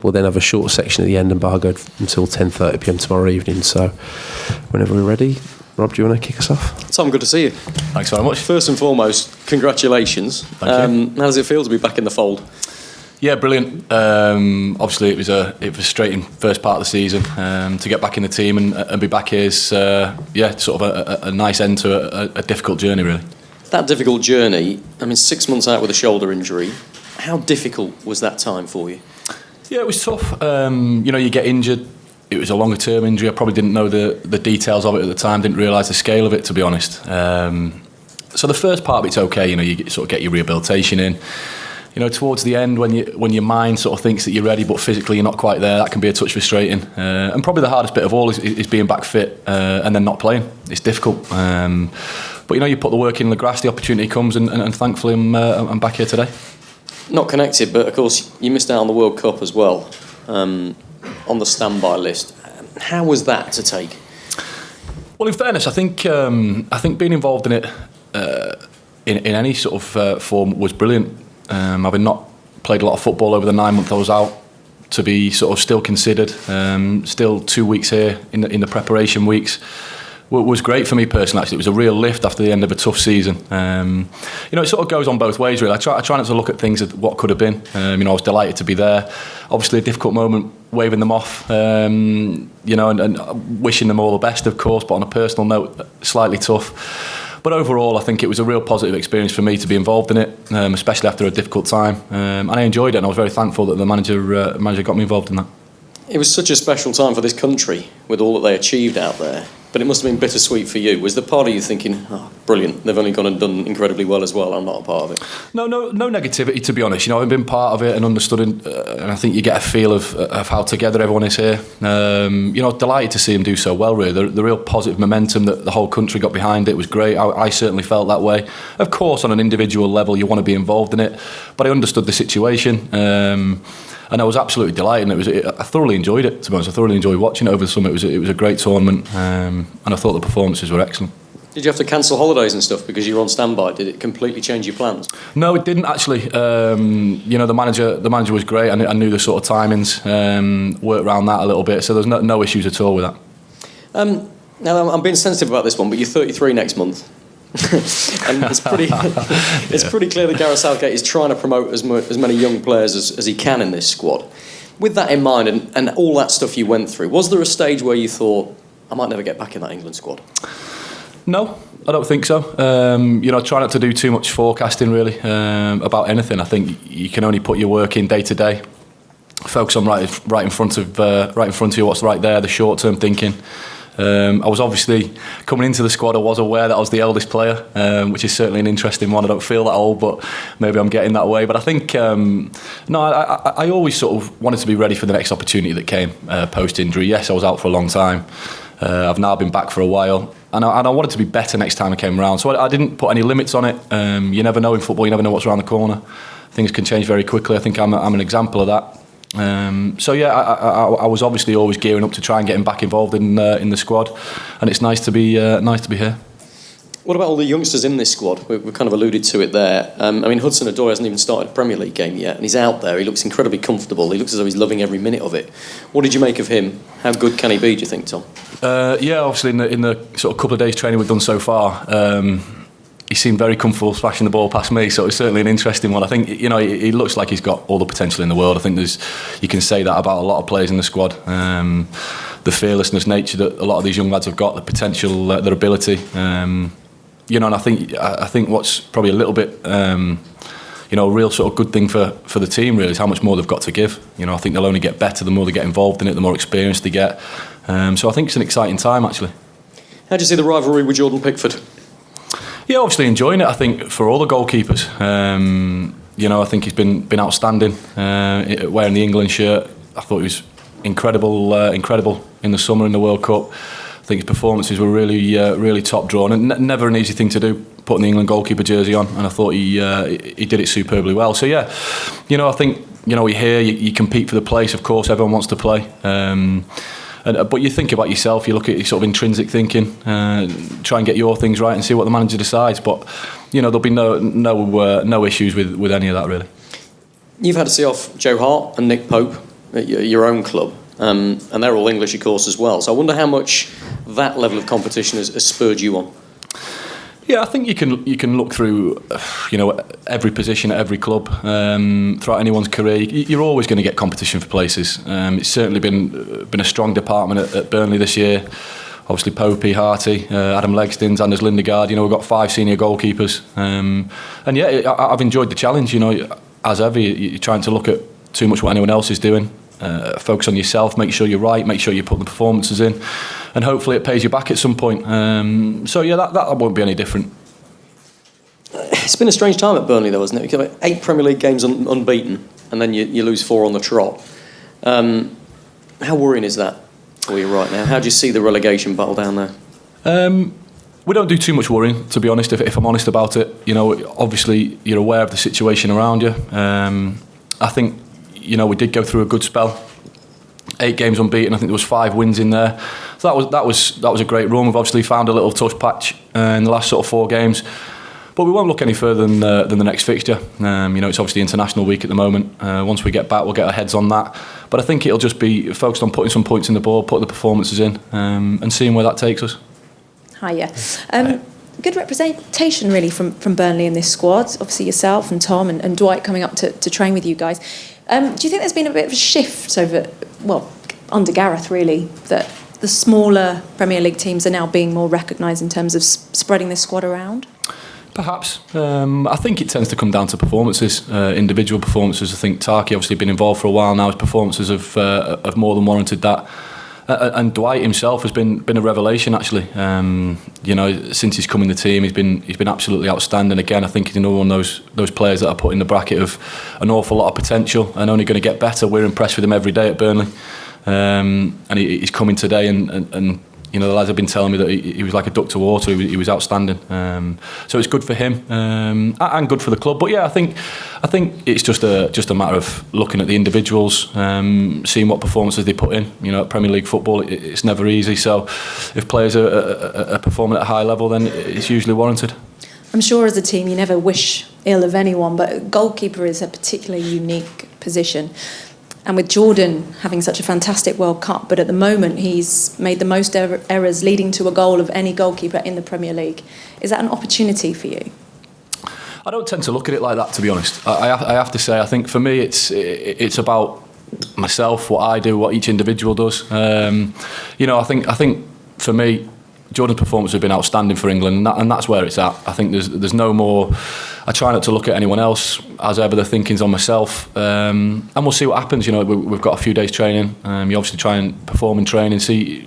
We'll then have a short section at the end, embargoed until 10:30 p.m. tomorrow evening. So whenever we're ready, Rob, do you want to kick us off? Tom, good to see you. Thanks very much. First and foremost, congratulations. Thank you. How does it feel to be back in the fold? Yeah, brilliant. Obviously, it was a frustrating first part of the season. To get back in the team and be back here is sort of a nice end to a difficult journey, really. That difficult journey, 6 months out with a shoulder injury, how difficult was that time for you? Yeah, it was tough. You get injured. It was a longer term injury. I probably didn't know the details of it at the time, didn't realise the scale of it, to be honest. So the first part of it's okay, you sort of get your rehabilitation in. Towards the end, when your mind sort of thinks that you're ready, but physically you're not quite there, that can be a touch frustrating. And probably the hardest bit of all is being back fit and then not playing. It's difficult. But you put the work in the grass, the opportunity comes, and thankfully I'm back here today. Not connected, but of course you missed out on the World Cup as well, on the standby list. How was that to take? Well, in fairness, I think being involved in it in any sort of form was brilliant. Having not played a lot of football over the 9 months I was out, to be sort of still considered, still 2 weeks here in the preparation weeks, was great for me personally. Actually, it was a real lift after the end of a tough season. It sort of goes on both ways, really. I try not to look at things as what could have been. I was delighted to be there. Obviously, a difficult moment, waving them off, and wishing them all the best, of course. But on a personal note, slightly tough. But overall, I think it was a real positive experience for me to be involved in it, especially after a difficult time. And I enjoyed it, and I was very thankful that the manager got me involved in that. It was such a special time for this country with all that they achieved out there, but it must have been bittersweet for you. Was the part of you thinking, oh, brilliant, they've only gone and done incredibly well as well, I'm not a part of it? No negativity, to be honest. I've been part of it and understood it, and I think you get a feel of how together everyone is here. Delighted to see them do so well, really. The real positive momentum that the whole country got behind it was great. I certainly felt that way. Of course, on an individual level, you want to be involved in it, but I understood the situation. And I was absolutely delighted, and I thoroughly enjoyed it, to be honest. I thoroughly enjoyed watching it over the summer. It was a great tournament, and I thought the performances were excellent. Did you have to cancel holidays and stuff because you were on standby? Did it completely change your plans? No, it didn't actually. The manager was great. I knew the sort of timings, worked around that a little bit, so there's no issues at all with that. Now, I'm being sensitive about this one, but you're 33 next month. And it's pretty clear that Gareth Southgate is trying to promote as many young players as he can in this squad. With that in mind and all that stuff you went through, was there a stage where you thought, I might never get back in that England squad? No, I don't think so. Try not to do too much forecasting, really, about anything. I think you can only put your work in day to day. Focus on right in front of you, what's right there, the short-term thinking. I was obviously, coming into the squad, I was aware that I was the eldest player, which is certainly an interesting one. I don't feel that old, but maybe I'm getting that way. But I think, I always sort of wanted to be ready for the next opportunity that came post-injury. Yes, I was out for a long time. I've now been back for a while. And I wanted to be better next time I came around. So I didn't put any limits on it. You never know in football, you never know what's around the corner. Things can change very quickly. I think I'm an example of that. I was obviously always gearing up to try and get him back involved in the squad, and it's nice to be here. What about all the youngsters in this squad? We've kind of alluded to it there. Hudson-Odoi hasn't even started a Premier League game yet, and he's out there. He looks incredibly comfortable. He looks as though he's loving every minute of it. What did you make of him? How good can he be, do you think, Tom? Obviously in the sort of couple of days training we've done so far, he seemed very comfortable splashing the ball past me, so it was certainly an interesting one. I think he looks like he's got all the potential in the world. I think you can say that about a lot of players in the squad. The fearlessness nature that a lot of these young lads have got, the potential, their ability. And I think what's probably a little bit, a real sort of good thing for the team really is how much more they've got to give. I think they'll only get better the more they get involved in it, the more experience they get. So I think it's an exciting time actually. How do you see the rivalry with Jordan Pickford? Yeah, obviously enjoying it. I think for all the goalkeepers, I think he's been outstanding wearing the England shirt. I thought he was incredible in the summer in the World Cup. I think his performances were really top drawn, and never an easy thing to do, putting the England goalkeeper jersey on. And I thought he did it superbly well. So yeah, I think you're here, you compete for the place. Of course, everyone wants to play. But you think about yourself, you look at your sort of intrinsic thinking, try and get your things right and see what the manager decides. But there'll be no issues with any of that really. You've had to see off Joe Hart and Nick Pope. at your own club, and they're all English, of course, as well. So I wonder how much that level of competition has spurred you on. Yeah, I think you can look through, every position at every club throughout anyone's career. You're always going to get competition for places. It's certainly been a strong department at Burnley this year. Obviously, Popey, Harty, Adam Legstins, Anders Lindegaard. We've got 5 senior goalkeepers, and yeah, I've enjoyed the challenge. As ever, you're trying to look at too much what anyone else is doing. Focus on yourself, make sure you're right, make sure you put the performances in, and hopefully it pays you back at some point. So yeah, that won't be any different. It's been a strange time at Burnley though, hasn't it? You've got 8 Premier League games unbeaten, and then you lose 4 on the trot. How worrying is that for you right now? How do you see the relegation battle down there? We don't do too much worrying, to be honest, if I'm honest about it. Obviously you're aware of the situation around you. I think we did go through a good spell. 8 games unbeaten. I think there was 5 wins in there. So that was a great run. We've obviously found a little touch patch in the last sort of 4 games, but we won't look any further than the next fixture. It's obviously international week at the moment. Once we get back, we'll get our heads on that. But I think it'll just be focused on putting some points in the board, putting the performances in, and seeing where that takes us. Hiya. Good representation really from Burnley in this squad. Obviously yourself and Tom and Dwight coming up to train with you guys. Do you think there's been a bit of a shift under Gareth really, that the smaller Premier League teams are now being more recognised in terms of spreading this squad around? Perhaps. I think it tends to come down to performances, individual performances. I think Tarky obviously been involved for a while now. His performances have more than warranted that. And Dwight himself has been a revelation actually. Since he's come in the team, he's been absolutely outstanding. Again, I think he's another one of those players that are put in the bracket of an awful lot of potential and only going to get better. We're impressed with him every day at Burnley, and he's coming today and the lads have been telling me that he was like a duck to water. He was outstanding. So it's good for him and good for the club. But yeah, I think it's just a matter of looking at the individuals, seeing what performances they put in. At Premier League football, it's never easy. So if players are performing at a high level, then it's usually warranted. I'm sure as a team you never wish ill of anyone, but goalkeeper is a particularly unique position. And with Jordan having such a fantastic World Cup, but at the moment he's made the most errors leading to a goal of any goalkeeper in the Premier League. Is that an opportunity for you? I don't tend to look at it like that, to be honest. I have to say, I think for me it's about myself, what I do, what each individual does. I think for me, Jordan's performance has been outstanding for England, and that's where it's at. I think there's no more. I try not to look at anyone else. As ever, the thinking's on myself, and we'll see what happens. We've got a few days training. You obviously try and perform in training,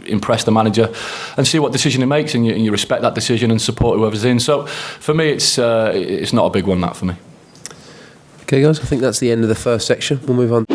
impress the manager, and see what decision he makes, and you respect that decision and support whoever's in. So for me, it's not a big one, that for me. Okay, guys, I think that's the end of the first section. We'll move on.